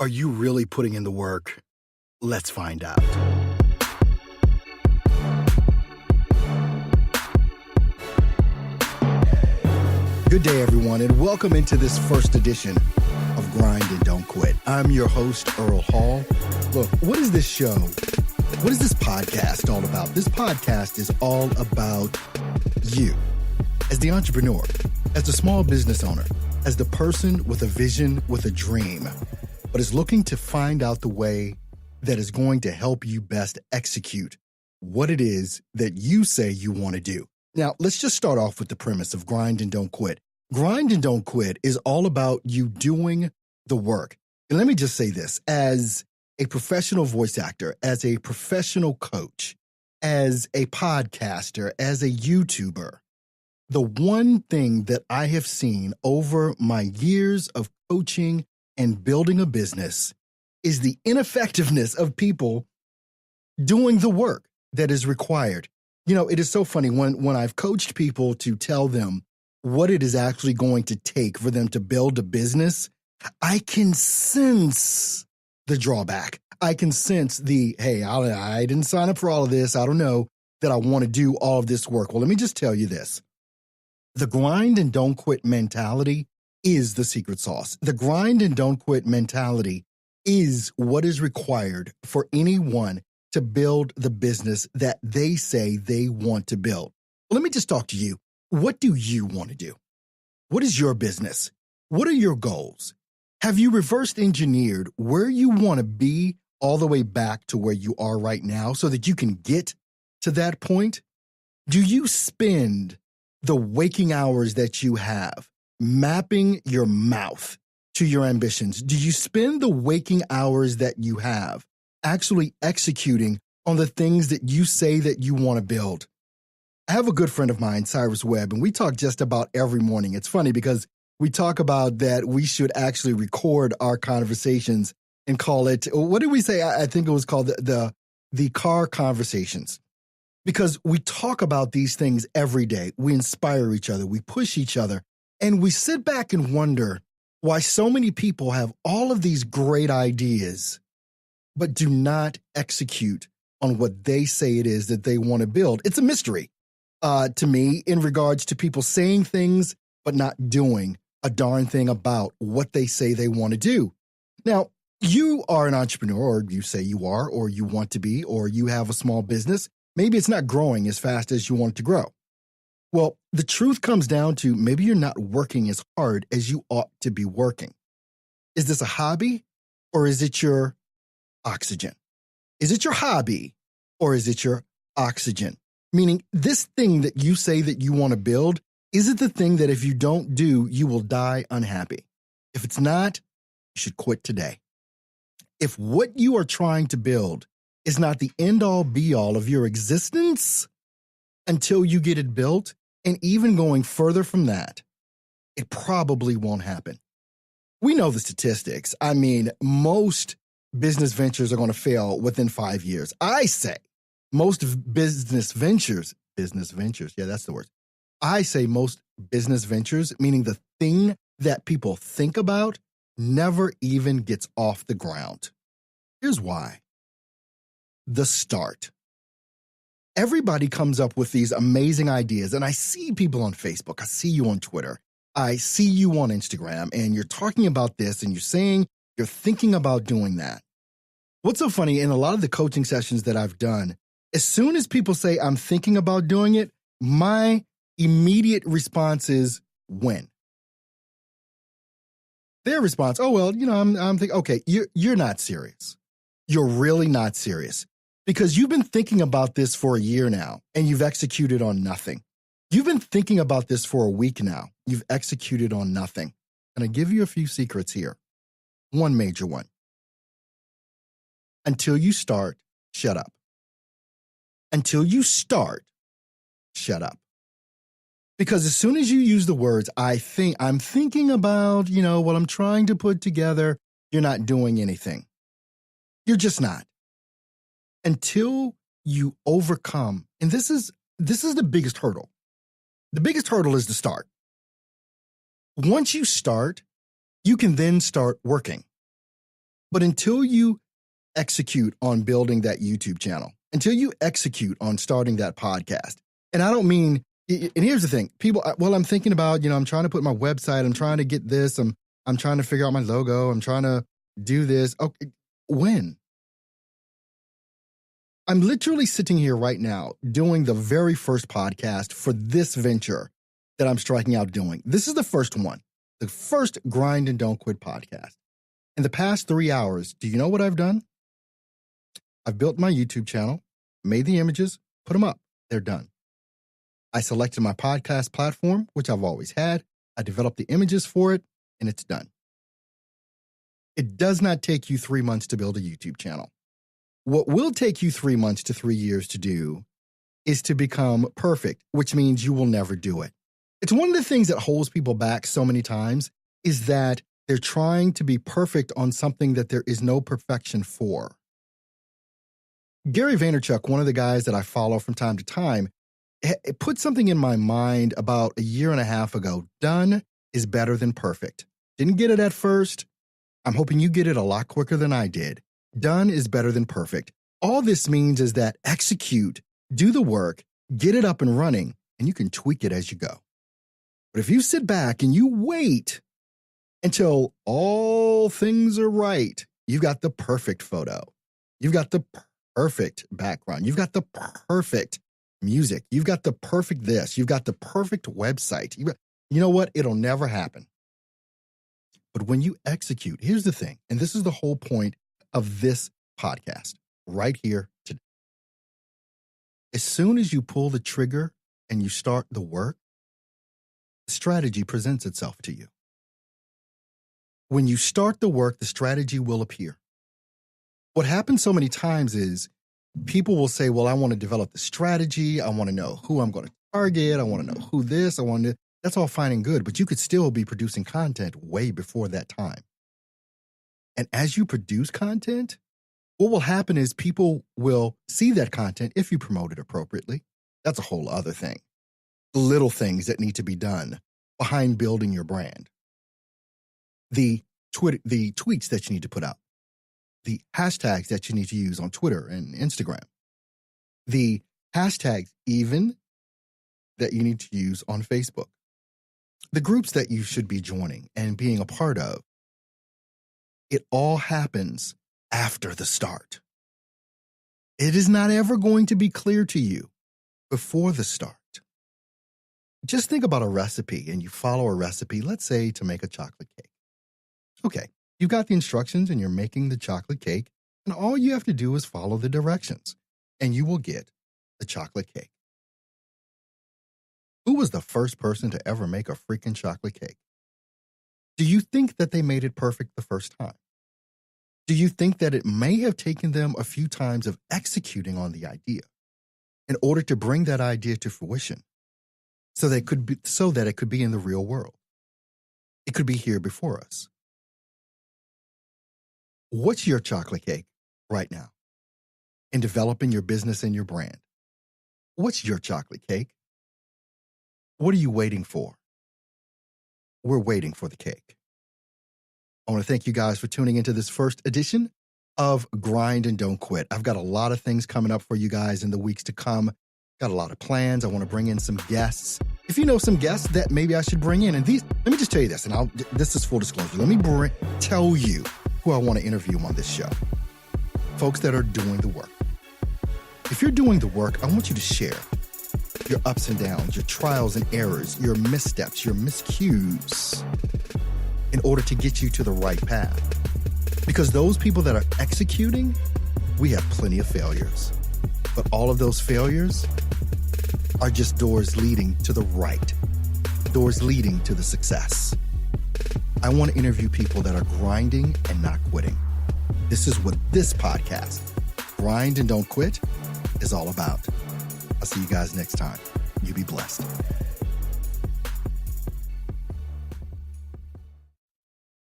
Are you really putting in the work? Let's find out. Good day, everyone, and welcome into this first edition of Grind and Don't Quit. I'm your host, Earl Hall. Look, what is this show? What is this podcast all about? This podcast is all about you as the entrepreneur, as the small business owner, as the person with a vision, with a dream, but is looking to find out the way that is going to help you best execute what it is that you say you want to do. Now, let's just start off with the premise of Grind and Don't Quit. Grind and Don't Quit is all about you doing the work. And let me just say this, as a professional voice actor, as a professional coach, as a podcaster, as a YouTuber, the one thing that I have seen over my years of coaching and building a business is the ineffectiveness of people doing the work that is required. You know, it is so funny when I've coached people to tell them what it is actually going to take for them to build a business, I can sense the drawback. I can sense the, hey, I didn't sign up for all of this. I don't know that I want to do all of this work. Well, let me just tell you this. The grind and don't quit mentality is the secret sauce. The grind and don't quit mentality is what is required for anyone to build the business that they say they want to build. Well, let me just talk to you. What do you want to do? What is your business? What are your goals? Have you reverse engineered where you want to be all the way back to where you are right now so that you can get to that point? Do you spend the waking hours that you have mapping your mouth to your ambitions? Do you spend the waking hours that you have actually executing on the things that you say that you want to build? I have a good friend of mine, Cyrus Webb, and we talk just about every morning. It's funny because we talk about that we should actually record our conversations and call it, what did we say? I think it was called the car conversations. Because we talk about these things every day. We inspire each other. We push each other. And we sit back and wonder why so many people have all of these great ideas, but do not execute on what they say it is that they want to build. It's a mystery to me in regards to people saying things, but not doing a darn thing about what they say they want to do. Now, you are an entrepreneur, or you say you are, or you want to be, or you have a small business. Maybe it's not growing as fast as you want it to grow. Well, the truth comes down to maybe you're not working as hard as you ought to be working. Is this a hobby or is it your oxygen? Is it your hobby or is it your oxygen? Meaning this thing that you say that you want to build, is it the thing that if you don't do, you will die unhappy? If it's not, you should quit today. If what you are trying to build is not the end-all be-all of your existence until you get it built, and even going further from that, it probably won't happen. We know the statistics. I mean, most business ventures are going to fail within 5 years. I say most business ventures, yeah, that's the word. I say most business ventures, meaning the thing that people think about, never even gets off the ground. Here's why. The start. Everybody comes up with these amazing ideas, and I see people on Facebook, I see you on Twitter, I see you on Instagram, and you're talking about this, and you're saying you're thinking about doing that. What's so funny, in a lot of the coaching sessions that I've done, as soon as people say I'm thinking about doing it, my immediate response is, when? Their response, oh, well, you know, I'm thinking, okay, you're not serious. You're really not serious. Because you've been thinking about this for a year now, and you've executed on nothing. You've been thinking about this for a week now. You've executed on nothing. And I give you a few secrets here. One major one. Until you start, shut up. Until you start, shut up. Because as soon as you use the words, I'm thinking about, what I'm trying to put together, you're not doing anything. You're just not. Until you overcome, and this is the biggest hurdle. The biggest hurdle is to start. Once you start, you can then start working. But until you execute on building that YouTube channel, until you execute on starting that podcast, and I don't mean, and here's the thing, people, well, I'm thinking about, I'm trying to put my website, I'm trying to get this, I'm trying to figure out my logo, I'm trying to do this. Okay, when? I'm literally sitting here right now doing the very first podcast for this venture that I'm striking out doing. This is the first one, the first Grind and Don't Quit podcast. In the past 3 hours, do you know what I've done? I've built my YouTube channel, made the images, put them up. They're done. I selected my podcast platform, which I've always had. I developed the images for it, and it's done. It does not take you 3 months to build a YouTube channel. What will take you 3 months to 3 years to do is to become perfect, which means you will never do it. It's one of the things that holds people back so many times is that they're trying to be perfect on something that there is no perfection for. Gary Vaynerchuk, one of the guys that I follow from time to time, it put something in my mind about a year and a half ago. Done is better than perfect. Didn't get it at first. I'm hoping you get it a lot quicker than I did. Done is better than perfect. All this means is that execute, do the work, get it up and running, and you can tweak it as you go. But if you sit back and you wait until all things are right, you've got the perfect photo. You've got the perfect background. You've got the perfect music. You've got the perfect this. You've got the perfect website. You know what? It'll never happen. But when you execute, here's the thing, and this is the whole point of this podcast right here today. As soon as you pull the trigger and you start the work, the strategy presents itself to you. When you start the work, the strategy will appear. What happens so many times is people will say, well, I want to develop the strategy. I want to know who I'm going to target. I want to know who this, I want to. That's all fine and good, but you could still be producing content way before that time. And as you produce content, what will happen is people will see that content if you promote it appropriately. That's a whole other thing. The little things that need to be done behind building your brand. The tweets that you need to put out. The hashtags that you need to use on Twitter and Instagram. The hashtags even that you need to use on Facebook. The groups that you should be joining and being a part of. It all happens after the start. It is not ever going to be clear to you before the start. Just think about a recipe and you follow a recipe, let's say to make a chocolate cake. Okay, you've got the instructions and you're making the chocolate cake, and all you have to do is follow the directions, and you will get the chocolate cake. Who was the first person to ever make a freaking chocolate cake? Do you think that they made it perfect the first time? Do you think that it may have taken them a few times of executing on the idea in order to bring that idea to fruition so that it could be in the real world? It could be here before us. What's your chocolate cake right now in developing your business and your brand? What's your chocolate cake? What are you waiting for? We're waiting for the cake. I want to thank you guys for tuning into this first edition of Grind and Don't Quit. I've got a lot of things coming up for you guys in the weeks to come. Got a lot of plans. I want to bring in some guests. If you know some guests that maybe I should bring in, and let me just tell you this, and this is full disclosure. Let me tell you who I want to interview on this show. Folks that are doing the work. If you're doing the work, I want you to share your ups and downs, your trials and errors, your missteps, your miscues in order to get you to the right path. Because those people that are executing, we have plenty of failures. But all of those failures are just doors leading to the right, doors leading to the success. I want to interview people that are grinding and not quitting. This is what this podcast, Grind and Don't Quit, is all about. I'll see you guys next time. You be blessed.